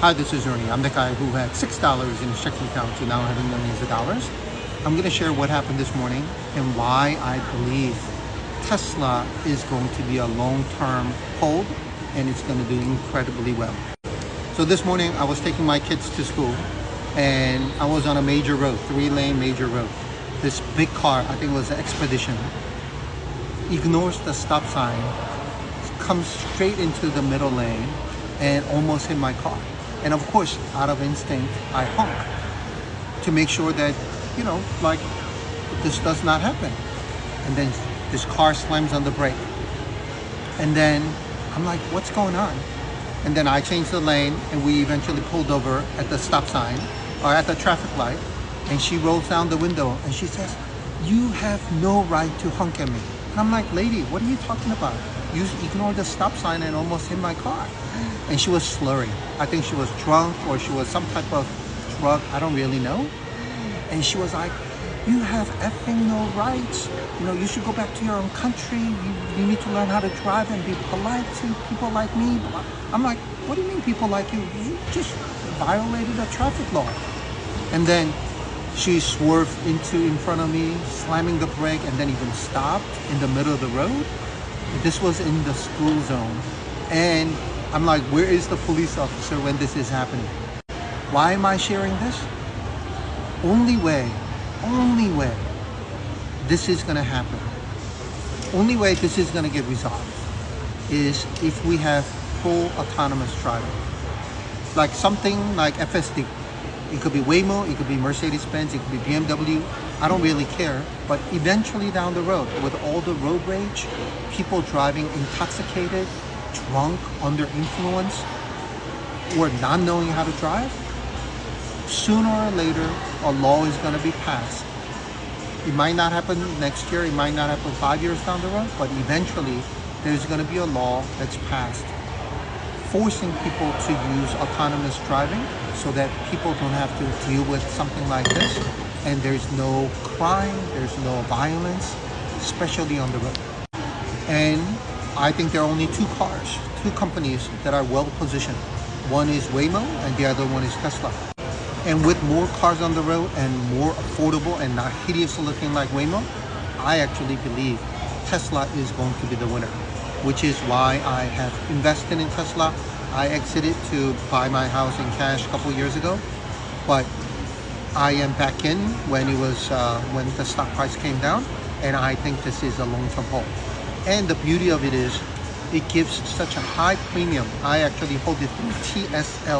Hi, this is Ernie. I'm the guy who had $6 in his checking account to now having millions of dollars. I'm going to share what happened this morning and why I believe Tesla is going to be a long-term hold and it's going to do incredibly well. So this morning I was taking my kids to school and I was on a major road, 3-lane major road. This big car, I think it was an Expedition, ignores the stop sign, comes straight into the middle lane and almost hit my car. And of course, out of instinct, I honk to make sure that, like this does not happen. And then this car slams on the brake. And then I'm like, what's going on? And then I changed the lane and we eventually pulled over at the stop sign or at the traffic light. And she rolls down the window and she says, "You have no right to honk at me." And I'm like, lady, what are you talking about? You ignored the stop sign and almost hit my car. And she was slurring. I think she was drunk or she was some type of drug. I don't really know. And she was like, "You have effing no rights. You should go back to your own country. You need to learn how to drive and be polite to people like me." I'm like, what do you mean people like you? You just violated a traffic law. And then she swerved in front of me, slamming the brake, and then even stopped in the middle of the road. This was in the school zone. And I'm like, where is the police officer when this is happening? Why am I sharing this? Only way this is gonna happen, only way this is gonna get resolved is if we have full autonomous driving. Like something like FSD. It could be Waymo, it could be Mercedes-Benz, it could be BMW. I don't really care. But eventually down the road, with all the road rage, people driving intoxicated, drunk, under influence, or not knowing how to drive, sooner or later, a law is going to be passed. It might not happen next year, it might not happen 5 years down the road, but eventually there's going to be a law that's passed forcing people to use autonomous driving so that people don't have to deal with something like this, and there's no crime, there's no violence, especially on the road. And I think there are only two companies that are well positioned. One is Waymo and the other one is Tesla. And with more cars on the road and more affordable and not hideous looking like Waymo, I actually believe Tesla is going to be the winner, which is why I have invested in Tesla. I exited to buy my house in cash a couple years ago, but I am back in when it was when the stock price came down, and I think this is a long-term hold. And the beauty of it is it gives such a high premium. I actually hold it through TSL.